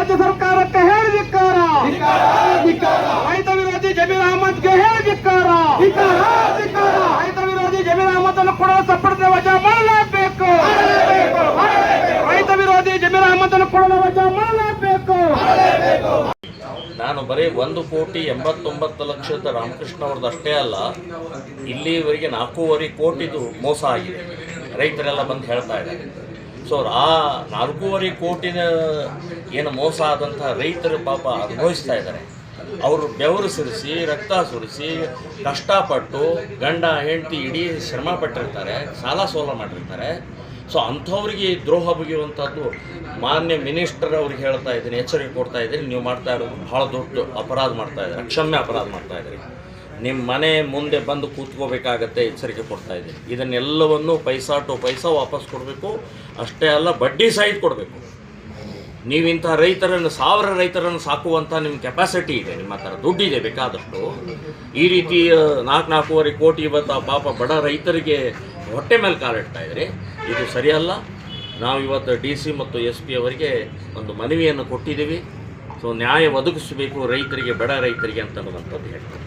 ರಾಜ್ಯ ಸರ್ಕಾರಕ್ಕೆ ಹೇಳಿ ಧಿಕ್ಕಾರ, ರೈತ ವಿರೋಧಿ ಜಮೀರ್ ಅಹಮದ್ಗೆ ಹೇಳಿ ಧಿಕ್ಕಾರ, ರೈತ ವಿರೋಧಿ ಜಮೀರ್ ಅಹಮದ್ ಅನ್ನು ಕೊಡಲು ಸಪರ್ದ ವಜಾ ಮಾಡಲೇಬೇಕು, ರೈತ ವಿರೋಧಿ ಜಮೀರ್ ಅಹಮದ್ ಅನ್ನು ಕೊಡಲು ವಜಾ ಮಾಡಲೇಬೇಕು. ನಾನು ಬರೀ 1,89,00,000 ರಾಮಕೃಷ್ಣ ಅವ್ರದ್ದು ಅಷ್ಟೇ ಅಲ್ಲ, ಇಲ್ಲಿವರೆಗೆ 4.5 ಕೋಟಿದು ಮೋಸ ಆಗಿದೆ, ರೈತರೆಲ್ಲ ಬಂದು ಹೇಳ್ತಾ ಇದ್ದಾರೆ. ಸೊ ಆ 4.5 ಕೋಟಿನ ಏನು ಮೋಸ ಆದಂಥ ರೈತರು ಪಾಪ ಅನುಭವಿಸ್ತಾ ಇದ್ದಾರೆ. ಅವರು ಬೆವರು ಸುರಿಸಿ, ರಕ್ತ ಸುರಿಸಿ, ಕಷ್ಟಪಟ್ಟು ಗಂಡ ಹೆಂಡತಿ ಇಡೀ ಶ್ರಮ ಪಟ್ಟಿರ್ತಾರೆ, ಸಾಲ ಸೋಲ ಮಾಡಿರ್ತಾರೆ. ಸೊ ಅಂಥವ್ರಿಗೆ ದ್ರೋಹ ಬಗೆಯುವಂಥದ್ದು ಮಾನ್ಯ ಮಿನಿಸ್ಟರ್ ಅವ್ರಿಗೆ ಹೇಳ್ತಾ ಇದ್ದೀನಿ, ಎಚ್ಚರಿಕೆ ಕೊಡ್ತಾ ಇದ್ದೀನಿ. ನೀವು ಮಾಡ್ತಾ ಇರೋದು ಭಾಳ ದೊಡ್ಡ ಅಪರಾಧ ಮಾಡ್ತಾ ಇದ್ದಾರೆ, ಅಕ್ಷಮ್ಯ ಅಪರಾಧ ಮಾಡ್ತಾ ಇದ್ದೀರಿ. ನಿಮ್ಮ ಮನೆ ಮುಂದೆ ಬಂದು ಕೂತ್ಕೋಬೇಕಾಗತ್ತೆ, ಎಚ್ಚರಿಕೆ ಕೊಡ್ತಾ ಇದ್ದೀನಿ. ಇದನ್ನೆಲ್ಲವನ್ನು ಪೈಸಾ ಟು ಪೈಸಾ ವಾಪಸ್ ಕೊಡಬೇಕು. ಅಷ್ಟೇ ಅಲ್ಲ, ಬಡ್ಡಿ ಸಹಿತ ಕೊಡಬೇಕು. ನೀವಿಂಥ ರೈತರನ್ನು 1000 ರೈತರನ್ನು ಸಾಕುವಂಥ ನಿಮ್ಮ ಕೆಪಾಸಿಟಿ ಇದೆ, ನಿಮ್ಮ ಹತ್ರ ದುಡ್ಡಿದೆ ಬೇಕಾದಷ್ಟು. ಈ ರೀತಿ 4.5 ಕೋಟಿ ಇವತ್ತು ಪಾಪ ಬಡ ರೈತರಿಗೆ ಹೊಟ್ಟೆ ಮೇಲೆ ಕಾಲಿಡ್ತಾ ಇದ್ರಿ. ಇದು ಸರಿಯಲ್ಲ. ನಾವು ಇವತ್ತು DC ಮತ್ತು SP ಅವರಿಗೆ ಒಂದು ಮನವಿಯನ್ನು ಕೊಟ್ಟಿದ್ದೀವಿ. ಸೊ ನ್ಯಾಯ ಒದಗಿಸಬೇಕು ರೈತರಿಗೆ, ಬಡ ರೈತರಿಗೆ ಅಂತನ್ನುವಂಥದ್ದು ಹೇಳ್ತಾರೆ.